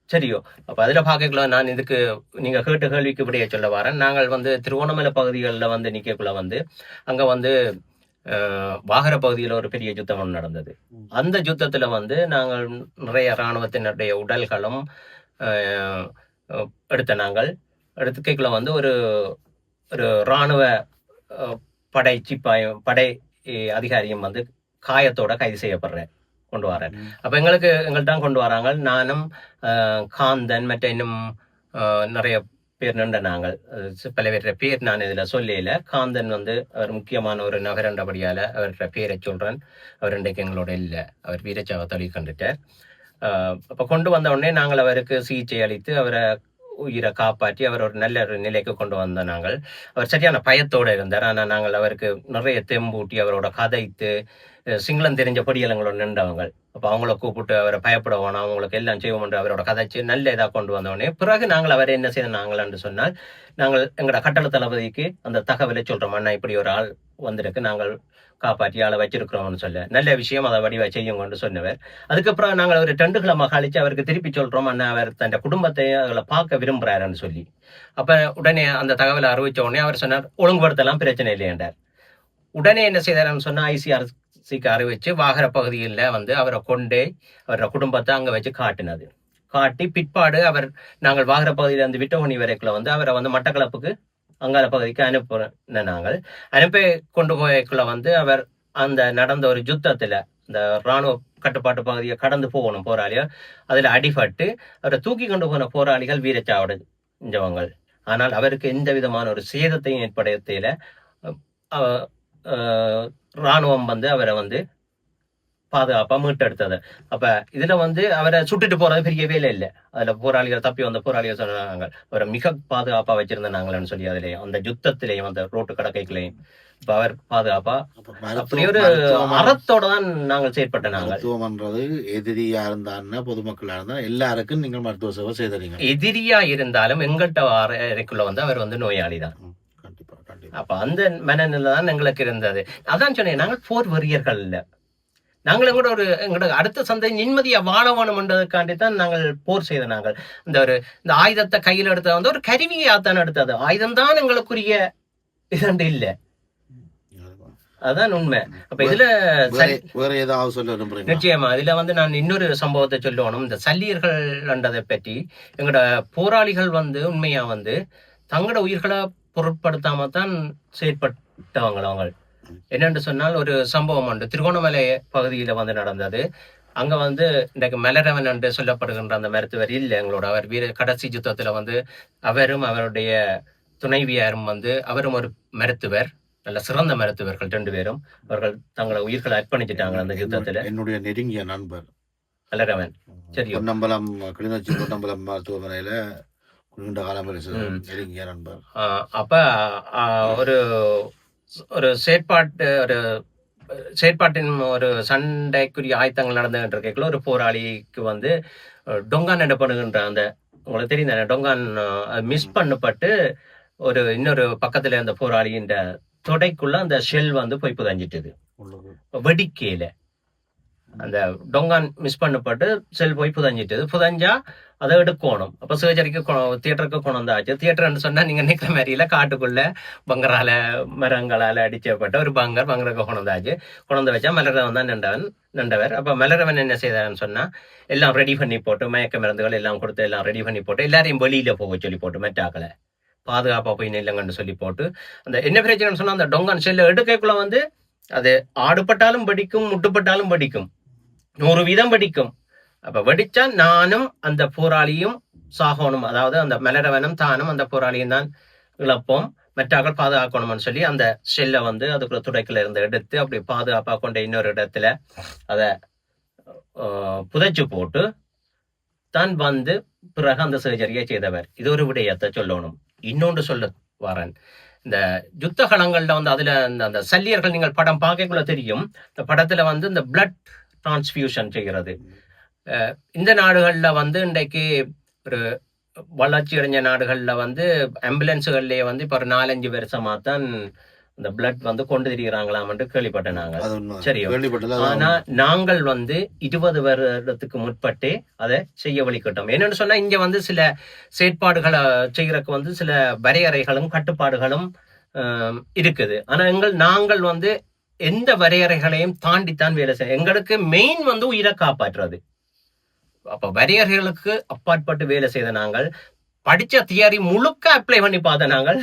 சரியோ, அப்ப அதுல பார்க்கக்குள்ள நான் இதுக்கு நீங்க கேட்ட கேள்விக்கு விடைய சொல்ல வரேன். நாங்கள் வந்து திருவோணமலை பகுதிகளில் வந்து நிக்கக்குள்ள வந்து அங்க வந்து வாகர பகுதியில் ஒரு பெரிய யுத்தம் நடந்தது. அந்த யுத்தத்துல வந்து நாங்கள் நிறைய இராணுவத்தினுடைய உடல்களும் நாங்கள் எடுத்துக்கைக்குள்ள வந்து ஒரு இராணுவ படை அதிகாரியும் வந்து காயத்தோட கைது செய்யப்படுறேன் கொண்டு வரேன். அப்ப எங்கள்கிட்ட கொண்டு வராங்க. நானும் காந்தன் மற்ற இன்னும் நிறைய பேர் நின்ற நாங்கள் பல பேர பேர் நான் இதுல சொல்லல. காந்தன் வந்து அவர் முக்கியமான ஒரு நகரண்டபடியால அவர்கிட்ட பேரை சொல்றேன். அவர் இன்றைக்கு எங்களோட இல்லை, அவர் வீரச்சாவை தொழில் கண்டுட்டார். அப்ப கொண்டு வந்த உடனே நாங்கள் அவருக்கு சிகிச்சை அளித்து அவரை உயிரை காப்பாற்றி அவர் ஒரு நல்ல ஒரு நிலைக்கு கொண்டு வந்த நாங்கள். அவர் சரியான பயத்தோடு இருந்தார். ஆனால் நாங்கள் அவருக்கு நிறைய தெம்பூட்டி அவரோட கதைத்து சிங்களம் தெரிஞ்ச பொடியலங்களோட நின்றவங்க. அப்போ அவங்கள கூப்பிட்டு அவரை பயப்பட வேணாம், அவங்களுக்கு எல்லாம் செய்வோம் என்று அவரோட கதைச்சு நல்ல இதாக கொண்டு வந்தோடனே பிறகு நாங்கள் அவரை என்ன செய்த நாங்கள் என்று சொன்னால், நாங்கள் எங்களோட கட்டளை தளபதிக்கு அந்த தகவலை சொல்கிறோம். அண்ணா இப்படி ஒரு ஆள் வந்திருக்கு, நாங்கள் காப்பாற்றி ஆளை வச்சிருக்கிறோம்னு சொல்ல நல்ல விஷயம், அதை வடிவா செய்யுங்கன்னு சொன்னவர். அதுக்கப்புறம் நாங்கள் ஒரு 2 கிழமை கழிச்சு அவருக்கு திருப்பி சொல்றோம், அண்ணா அவர் தன் குடும்பத்தை அவளை பார்க்க விரும்புறாருன்னு சொல்லி. அப்ப உடனே அந்த தகவலை அறிவிச்ச உடனே அவர் சொன்னார், ஒழுங்குபடுத்தலாம், பிரச்சனை இல்லை என்றார். உடனே என்ன செய்தாருன்னு சொன்னா, ஐசிஆர்சிக்கு அறிவிச்சு வாகர பகுதியில் வந்து அவரை கொண்டே அவரோட குடும்பத்தை அங்க வச்சு காட்டி பிற்பாடு அவர் நாங்கள் வாகர பகுதியில இருந்து விட்டோனி வரைக்குள்ள வந்து அவரை வந்து மட்டக்களப்புக்கு அங்கால பகுதிக்கு அனுப்பின நாங்கள். அனுப்பி கொண்டு போய்க்குள்ள வந்து அவர் அந்த நடந்த ஒரு யுத்தத்துல இந்த இராணுவ கட்டுப்பாட்டு பகுதியை கடந்து போகணும் போராளிகள், அதுல அடிபட்டு அவரை தூக்கி கொண்டு போன போராளிகள் வீரச்சாவடைஞ்சவங்க. ஆனால் அவருக்கு எந்த விதமான ஒரு சேதத்தையும் ஏற்படுத்தல. இராணுவம் வந்து அவரை வந்து பாதுகாப்பா மீட்டெடுத்தது. அப்ப இதுல வந்து அவரை சுட்டுட்டு போறது பெரிய வேலை இல்லை. அதுல போராளிகள் தப்பி வந்த போராளிகள் சொன்னாங்க அவரை மிக பாதுகாப்பா வச்சிருந்தாங்கன்னு சொல்லி அதுலயும் அந்த யுத்தத்திலையும் அந்த ரோட்டு கடற்கைகளையும் இப்ப அவர் பாதுகாப்பா அப்படி ஒரு அறத்தோட தான் நாங்கள் செயற்பட்ட. நாங்கள் மருத்துவம்ன்றது எதிரியா இருந்தான்னா பொதுமக்களா இருந்தா எல்லாருக்கும் நீங்கள் மருத்துவ சேவை செய்தீங்க. எதிரியா இருந்தாலும் எங்கள்கிட்ட அறைக்குள்ள வந்து அவர் வந்து நோயாளி தான். அப்ப அந்த மனநிலை தான் எங்களுக்கு இருந்தது. அதான் சொன்னேன், நாங்கள் போர் வெறியர்கள் இல்ல. நாங்கள் எங்களோட அடுத்த சந்தை நிம்மதியா வாழ வேணும்ன்றதுக்காண்டி தான் நாங்கள் போர் செய்த. நாங்கள் இந்த ஆயுதத்தை கையில் எடுத்தது வந்து ஒரு கருவியாத்தான் எடுத்தது. ஆயுதம் தான் எங்களுக்குரிய இதண்டு இல்ல. அதான் உண்மை. அப்ப இதுல வேற ஏதாவது சொல்ல விரும்புறீங்க? நிச்சயமா இதுல வந்து நான் இன்னொரு சம்பவத்தை சொல்லணும். இந்த சல்லியர்கள்ன்றதை பற்றி எங்களோட போராளிகள் வந்து உண்மையா வந்து தங்களோட உயிர்களை பொருட்படுத்தாம தான் செயற்பட்டவங்க. அவங்க என்னென்று சொன்னால், ஒரு சம்பவம் உண்டு திருகோணமலை பகுதியில வந்து நடந்தது. அங்க வந்து இன்றைக்கு மலரவன் என்று சொல்லப்படுகின்ற அந்த மருத்துவர் இல்லை எங்களோட. அவர் கடைசி யுத்தத்துல வந்து அவரும் அவருடைய துணைவியாரும் வந்து அவரும் ஒரு மருத்துவர், நல்ல சிறந்த மருத்துவர்கள் 2 பேரும். அவர்கள் தங்களை உயிர்களை அர்ப்பணிச்சுட்டாங்க அந்த யுத்தத்துல. என்னுடைய நெருங்கிய நண்பர் மலரவன். சரி, பொன்னம்பலம் கிளிநொச்சி பொன்னம்பலம் மருத்துவமனையில நீண்ட காலம் நெருங்கிய நண்பர். அப்ப ஒரு செயற்பாட்டின் ஒரு சண்டைக்குரிய ஆயத்தங்கள் நடந்துகிட்டு இருக்கல ஒரு போராளிக்கு வந்து டொங்கான் எனப்படுகின்ற அந்த உங்களுக்கு தெரியும் டொங்கான் மிஸ் பண்ணப்பட்டு ஒரு இன்னொரு பக்கத்துல அந்த போராளியின் தொடைக்குள்ள அந்த ஷெல் வந்து போய் புதஞ்சிட்டது. வெடிக்கையில அந்த டொங்கான் மிஸ் பண்ணப்பட்டு செல் போய் புதஞ்சிட்டது. புதஞ்சா அதை எடுக்கணும். அப்ப சர்ஜரிக்கு தியேட்டருக்கு கொண்டாச்சு. தியேட்டர்ன்னு சொன்னா நீங்க நிக்கிற மாதிரியில காட்டுக்குள்ள பங்கரால மரங்களால அடிச்சப்பட்ட ஒரு பங்கருக்கு கொண்டாந்து வச்சா மலரவன் தான் நின்றவர். அப்ப மலரவன் என்ன செய்தாருன்னு சொன்னா, எல்லாம் ரெடி பண்ணி போட்டு மயக்க மருந்துகள் எல்லாம் கொடுத்து எல்லாம் ரெடி பண்ணி போட்டு எல்லாரையும் வெளியில போக சொல்லி போட்டு மெட்டாக்களை பாதுகாப்பா போய் நில்லுங்கன்னு சொல்லி போட்டு அந்த என்ன பிரச்சனைன்னு சொன்னா, அந்த டொங்கான் செல்ல எடுக்கக்குள்ள வந்து அது ஆடுபட்டாலும் படிக்கும், முட்டுப்பட்டாலும் படிக்கும், 100 வீதம் படிக்கும். அப்ப வெடிச்சா நானும் அந்த போராளியும் சாகணும். அதாவது அந்த மலரவனும் தானும் அந்த போராளியும் தான் இழப்போம், மெட்டாக்கள் பாதுகாக்கணும்னு சொல்லி அந்த செல்லை வந்து அதுக்குள்ள துடைக்குள்ள இருந்து எடுத்து அப்படி பாதுகாப்பா கொண்ட இன்னொரு இடத்துல அதை புதைச்சு போட்டு தான் வந்து பிறகு அந்த சர்ஜரியை செய்தவர். இது ஒரு விடயத்தை சொல்லணும். இன்னொன்று சொல்ல வரேன், இந்த யுத்த களங்கள்ல வந்து அதுல அந்த சல்லியர்கள் நீங்கள் படம் பார்க்கக்குள்ள தெரியும். இந்த படத்துல வந்து இந்த பிளட் டிரான்ஸ்பியூஷன் செய்கிறது. இந்த நாடுகள்ல வந்து இன்றைக்கு ஒரு வளர்ச்சி அடைஞ்ச நாடுகள்ல வந்து ஆம்புலன்ஸுகள்லயே வந்து இப்ப ஒரு 4-5 வருஷமா தான் இந்த பிளட் வந்து கொண்டு திரிகிறாங்களாம் என்று கேள்விப்பட்டேன் நாங்கள். சரியோ, ஆனா நாங்கள் வந்து 20 வருடத்துக்கு முற்பட்டே அதை செய்ய வழிகட்டோம். என்னன்னு சொன்னா, இங்க வந்து சில செயற்பாடுகளை செய்யறதுக்கு வந்து சில வரையறைகளும் கட்டுப்பாடுகளும் இருக்குது. ஆனா நாங்கள் வந்து எந்த வரையறைகளையும் தாண்டித்தான் வேலை செய்ய. எங்களுக்கு மெயின் வந்து உயிரை காப்பாற்றுறது. அப்ப வரையறைகளுக்கு அப்பாற்பட்டு வேலை செய்த நாங்கள் படிச்ச தியரி முழுக்க அப்ளை பண்ணி பார்த்த நாங்கள்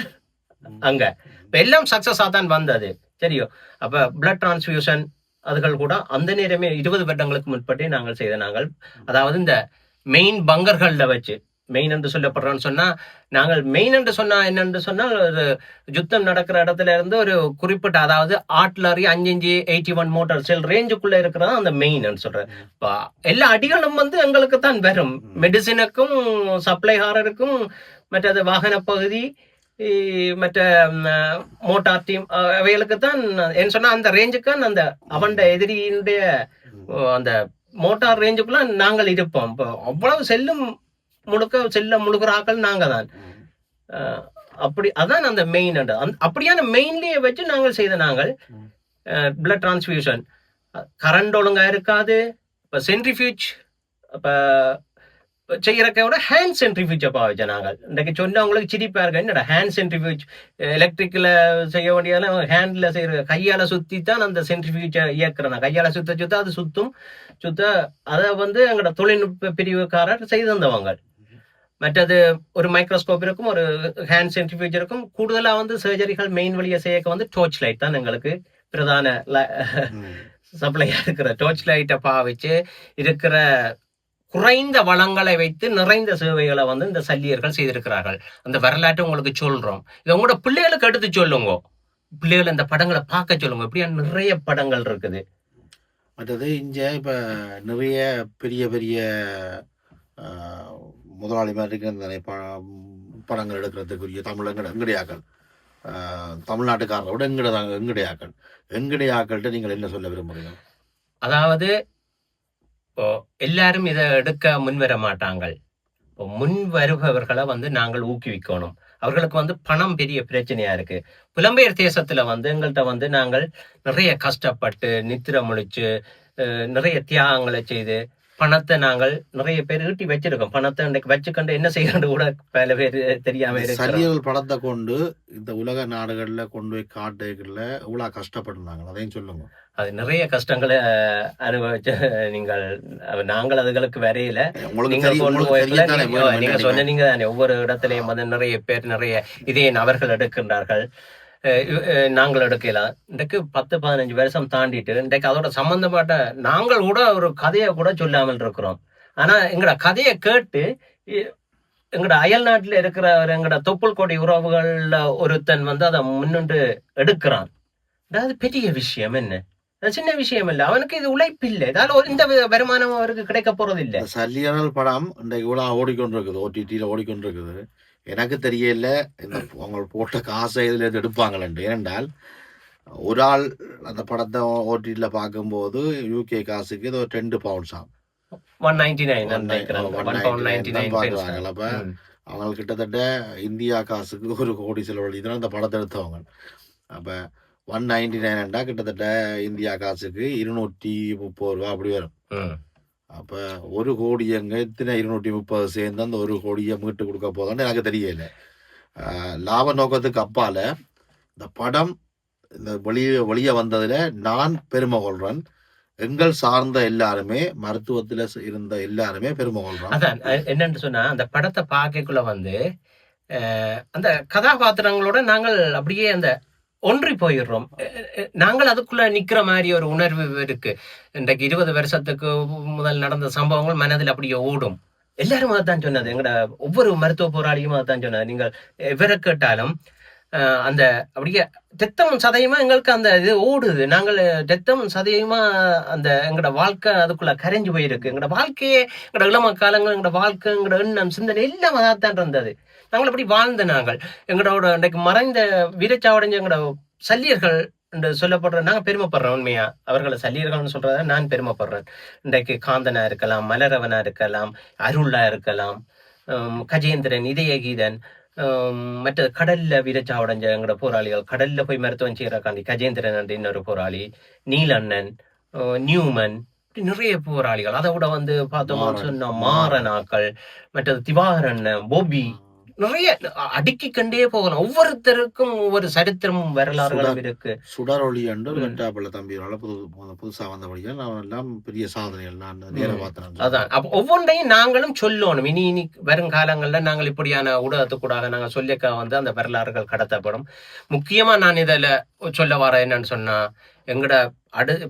அங்க எல்லாம் சக்சஸா தான் வந்தது. சரியோ, அப்ப பிளட் டிரான்ஸ்பியூஷன் அதுகள் கூட அந்த நேரமே 20 வருடங்களுக்கு முற்பட்டே நாங்கள் செய்த. நாங்கள் அதாவது இந்த மெயின் பங்கர்கள்ல வச்சு மெயின் என்று சொல்லப்படுறோம்னு சொன்னா, நாங்கள் மெயின் என்று சொன்னா என்னன்னு சொன்னால், ஒரு யுத்தம் நடக்கிற இடத்துல இருந்து ஒரு குறிப்பிட்ட, அதாவது ஆர்ட்லரி 5.81 மோட்டார் செல் ரேஞ்சுக்குள்ள இருக்கிறதா அந்த மெயின் சொல்றேன். எல்லா அடிகளும் வந்து எங்களுக்கு தான் வரும். மெடிசினுக்கும், சப்ளைஹாரருக்கும், மற்றது வாகன பகுதி, மற்ற மோட்டார் டீம் அவைகளுக்கு தான் என்ன சொன்னா அந்த ரேஞ்சுக்கு அந்த அவன் எதிரியினுடைய அந்த மோட்டார் ரேஞ்சுக்குள்ள நாங்கள் இருப்போம். இப்போ அவ்வளவு செல்ல முழுக்கிற ஆக்கள் நாங்க தான். அப்படி அதான் அந்த மெயின். அப்படியான மெயின்லயே வச்சு நாங்கள் செய்த நாங்கள் பிளட் டிரான்ஸ்ஃபியூஷன். கரண்ட் ஒழுங்கா இருக்காது. இப்போ சென்ட்ரிஃபியூஜ் இப்போ செய்யறக்க விட ஹேண்ட் சென்ட்ரிஃபியூஜை பாவிச்சோம் நாங்கள். இன்றைக்கு சொன்னவங்களுக்கு சிரிப்பா இருக்கு, என்னடா ஹேண்ட் சென்ட்ரிஃபியூஜ், எலக்ட்ரிக்கில் செய்ய வேண்டியதெல்லாம் ஹேண்டில் செய்யற, கையால் சுற்றி தான் அந்த சென்ட்ரிஃபியூஜை இயக்குறேன். கையால் சுத்த அது சுத்த அதை வந்து எங்களோட தொழில்நுட்ப பிரிவுக்காரர் செய்து தந்தவங்க. மற்றது ஒரு மைக்ரோஸ்கோப் இருக்கும், ஒரு ஹேண்ட் சென்ட்ரிஃபியூஜ் இருக்கும். கூடுதலாக வந்து சர்ஜரிகள் மெயின் வழியை செய்யக்க வந்து டார்ச் லைட் தான் எங்களுக்கு பிரதான சப்ளையா இருக்கிற. டார்ச் லைட்டை பாவிச்சு இருக்கிற குறைந்த வளங்களை வைத்து நிறைந்த சேவைகளை வந்து இந்த சல்லியர்கள் செய்திருக்கிறார்கள். அந்த வரலாற்றை உங்களுக்கு சொல்றோம். இதை உங்களோட பிள்ளைகளுக்கு எடுத்து சொல்லுங்க. பிள்ளைகள் இந்த படங்களை பார்க்க சொல்லுங்க. இப்படியா நிறைய படங்கள் இருக்குது. மற்றது இங்க இப்ப நிறைய பெரிய பெரிய முதலாளி மாதிரி இருக்கிற படங்கள் எடுக்கிறதுக்குரிய எங்கடையாக்கள், தமிழ்நாட்டுக்காரரை விட எங்கடையாக்கள்கிட்ட நீங்கள் என்ன சொல்ல விரும்புறீங்க? அதாவது எல்லாரும் இதை எடுக்க முன்வர மாட்டாங்க. முன் வருபவர்களை வந்து நாங்கள் ஊக்குவிக்கணும். அவர்களுக்கு வந்து பணம் பெரிய பிரச்சனையா இருக்கு. புலம்பெயர் தேசத்துல வந்து எங்கள்கிட்ட வந்து நாங்கள் நிறைய கஷ்டப்பட்டு நித்திர முழிச்சு நிறைய தியாகங்களை செய்து பணத்தை நாங்கள் நிறைய பேர் ஈட்டி வச்சிருக்கோம். பணத்தை இன்றைக்கு வச்சுக்கொண்டு என்ன செய்யறது கூட பல பேர் தெரியாம இருக்கு. பணத்தை கொண்டு இந்த உலக நாடுகள்ல கொண்டு போய் காட்டுகள்ல இவ்வளவு கஷ்டப்பட்டிருந்தாங்க, அதையும் சொல்லுங்க. அது நிறைய கஷ்டங்களை அனுபவிச்ச நீங்கள், நாங்கள் அதுகளுக்கு வரையில நீங்க சொன்னீங்க தானே, ஒவ்வொரு இடத்துலயும் வந்து நிறைய பேர் நிறைய இதே நபர்கள் எடுக்கின்றார்கள். நாங்கள் எடுக்கலாம். இன்றைக்கு 10-15 வருஷம் தாண்டிட்டு இன்றைக்கு அதோட சம்பந்தப்பட்ட நாங்கள் கூட ஒரு கதையை கூட சொல்லாமல் இருக்கிறோம். ஆனா எங்களோட கதையை கேட்டு எங்களோட அயல் நாட்டில் இருக்கிற எங்களோட தொப்புள் கொடி உறவுகள்ல ஒருத்தன் வந்து அதை முன்னின்று எடுக்கிறான். அதாவது பெரிய விஷயம் என்ன, சின்ன விஷயம் இல்லை. அவனுக்கு இது உழைப்பு இல்லை, ஏதாவது இந்த வருமானம் அவருக்கு கிடைக்க போறது இல்லை. சல்லியனல் படம் இன்றைக்கு இவ்வளவு ஓடிக்கொண்டிருக்குது, OTT ஓடிக்கொண்டிருக்குது. எனக்கு தெரியல இந்த அவங்க போட்ட காசை இதுல இருந்து எடுப்பாங்களேன். ஏனென்றால் ஒரு ஆள் அந்த படத்தை OTT பார்க்கும்போது UK காசுக்கு இது 10 பவுண்ட்ஸ் ஆகும், 199 பாக்குறாங்க. அப்ப அவங்க கிட்டத்தட்ட இந்தியா காசுக்கு 1 கோடி செலவழிதான் அந்த படத்தை எடுத்தவங்க. அப்ப 199 கிட்டத்தட்ட இந்தியா காசுக்கு 230 ரூபா அப்படி வரும். அப்ப 1 கோடி எங்க எத்தனை 230 சேர்ந்து அந்த 1 கோடியை மீட்டு கொடுக்க போதான்னு எனக்கு தெரியல. லாப நோக்கத்துக்கு அப்பால இந்த படம் இந்த வெளியே வந்ததுல நான் பெருமை கொள்றேன். எங்கள் சார்ந்த எல்லாருமே, மருத்துவத்துல இருந்த எல்லாருமே பெருமை கொள்றோம். அதான் என்னன்னு சொன்னா, அந்த படத்தை பார்க்கக்குள்ள வந்து அந்த கதாபாத்திரங்களோட நாங்கள் அப்படியே அந்த ஒன்றி போயிடுறோம். நாங்கள் அதுக்குள்ள நிக்கிற மாதிரி ஒரு உணர்வு இருக்கு. இன்றைக்கு 20 வருஷத்துக்கு முதல் நடந்த சம்பவங்கள் மனதில் அப்படியே ஓடும். எல்லாரும் அதான் சொன்னது, எங்கட ஒவ்வொரு மருத்துவ போராளியும் அதான் சொன்னது. நீங்கள் எவரை கேட்டாலும் அந்த அப்படியே தெத்தமும் சதையுமா எங்களுக்கு அந்த இது ஓடுது. நாங்கள் தெத்தமும் சதையுமா அந்த எங்களோட வாழ்க்கை அதுக்குள்ள கரைஞ்சு போயிருக்கு. எங்களோட வாழ்க்கையே, எங்களோட இளம காலங்கள், எங்களோட வாழ்க்கை, எங்களோட எண்ணம், சிந்தனை எல்லாம் அதான் இருந்தது. நாங்கள் அப்படி வாழ்ந்த நாங்கள் எங்களோட இன்றைக்கு மறைந்த வீரச்சாவடைஞ்ச எங்களோட சல்லியர்கள் என்று சொல்லப்படுற நாங்கள் பெருமைப்படுறோம். உண்மையா அவர்களை சல்லியர்கள்னு சொல்றத நான் பெருமைப்படுறேன். இன்றைக்கு காந்தனா இருக்கலாம், மலரவனா இருக்கலாம், அருளா இருக்கலாம், கஜேந்திரன், இதயகீதன், மற்ற கடல்ல வீரச்சாவடைஞ்ச எங்களோட போராளிகள், கடல்ல போய் மருத்துவம் செய்யறக்காண்டி கஜேந்திரன் என்ற இன்னொரு போராளி, நீலண்ணன், நியூமன், நிறைய போராளிகள். அதை விட வந்து பார்த்தோம்னு சொன்னா மாறனாக்கள், மற்றது திவாகரன், போபி, நிறைய அடுக்கி கண்டே போகலாம். ஒவ்வொருத்தருக்கும் ஒவ்வொரு சரித்திரமும் வரலாறுகளும் இருக்கு. சுடரொளி என்று வெட்டாப்பள்ள தம்பியோட புதுசா வந்தபடியா நான் எல்லாம் பெரிய சாதனைகள் நான் நேர பார்த்தேன். அதான் அப்ப ஒவ்வொன்றையும் நாங்களும் சொல்லணும். இனி வருங்காலங்கள்ல நாங்கள் இப்படியான ஊடகத்துக்கூடாக நாங்கள் சொல்லிக்க வந்து அந்த வரலாறுகள் கடத்தப்படும். முக்கியமா நான் இதுல சொல்ல வர என்னன்னு சொன்னா, எங்கட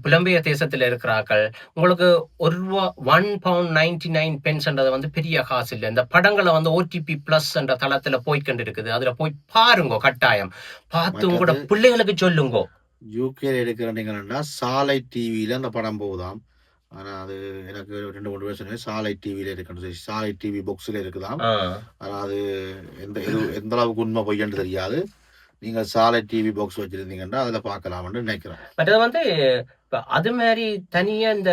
புலம்பெயர் தேசத்துல இருக்கிறார்கள். உங்களுக்கு £1.99 வந்து பெரிய காசு இல்லை. இந்த படங்களை வந்து OTP பிளஸ் என்ற தளத்துல போய்கொண்டு இருக்குது. அதுல போய் பாருங்க, கட்டாயம் பார்த்து உங்களோட பிள்ளைகளுக்கு சொல்லுங்க. யூகேல எடுக்கிறீங்கன்னா சாலை டிவியில அந்த படம் போகுதாம். ஆனா அது எனக்கு 2-3 பேர் சொன்னேன். சாலை டிவியில இருக்கு, சாலை டிவி பாக்ஸ்ல இருக்குதாம். ஆனா அது எந்த அளவுக்கு உண்மை பொய்யன்னு தெரியாது. நீங்க சாலை டிவி பாக்ஸ் வச்சிருந்தீங்கன்னா அதுல பாக்கலாம்னு நினைக்கிறேன். மற்றது வந்து அது மாதிரி தனியா இந்த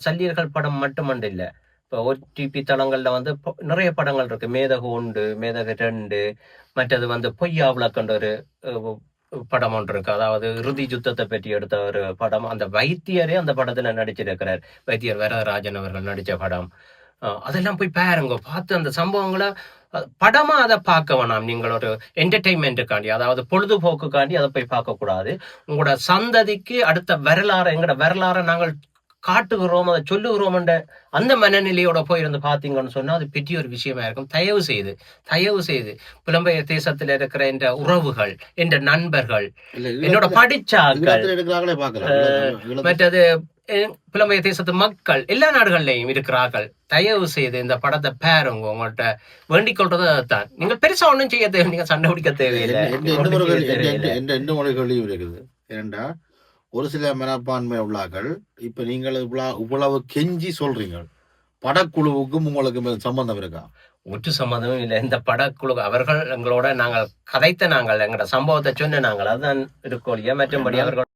சல்லியர்கள் படம் மட்டுமண்டு இல்ல. இப்போ OTP தளங்கள்ல வந்து நிறைய படங்கள் இருக்கு. மேதகு 1, மேதகு 2, மற்றது வந்து பொய்யாவுலக்கண்ட ஒரு படம் ஒன்று இருக்கு. அதாவது இறுதி யுத்தத்தை பற்றி எடுத்த ஒரு படம். அந்த வைத்தியரே அந்த படத்துல நடிச்சிருக்கிறார். வைத்தியர் வரதராஜன் அவர்கள் நடிச்ச படம். அதெல்லாம் போய் பாருங்க. பார்த்து அந்த சம்பவங்களை படமா அதை பார்க்க வேணாம். நீங்கள் ஒரு என்டர்டெயின்மெண்ட்டுக்காண்டி, அதாவது பொழுதுபோக்குக்காண்டி அதை போய் பார்க்க கூடாது. உங்களோட சந்ததிக்கு அடுத்த வரலாறு, எங்களோட வரலாறை நாங்கள் காட்டுகிறோம், அதை சொல்லுகிறோம் என்ற அந்த மனநிலையோட போயிருந்து பார்த்தீங்கன்னு சொன்னா அது பெரிய ஒரு விஷயமா இருக்கும். தயவு செய்து புலம்பெயர் தேசத்துல இருக்கிற என்ற உறவுகள், என்ற நண்பர்கள், என்னோட படிச்சாக்கள், மற்றது புலம்பெயர் தேசத்து மக்கள் எல்லா நாடுகள்லையும் இருக்கிறார்கள். தயவு செய்து இந்த படத்தை பாருங்க. உங்கள்கிட்ட வேண்டிக் கொள்றது தான். நீங்கள் பெருசா ஒன்றும் செய்ய தேவை, நீங்க சண்டை பிடிக்க தேவையில்லை. ஏண்டா ஒரு சில மனப்பான்மை உள்ளாக்கள் இப்ப நீங்கள் இவ்வளவு கெஞ்சி சொல்றீங்க, படக்குழுவுக்கும் உங்களுக்கு சம்பந்தம் இருக்கா? ஒற்று சம்மந்தமும் இல்லை. இந்த படக்குழு அவர்கள் எங்களோட நாங்கள் கதைத்த, நாங்கள் எங்களோட சம்பவத்தை சொன்ன நாங்கள் அதுதான் இருக்கோம். மற்றும்படி அவர்கள்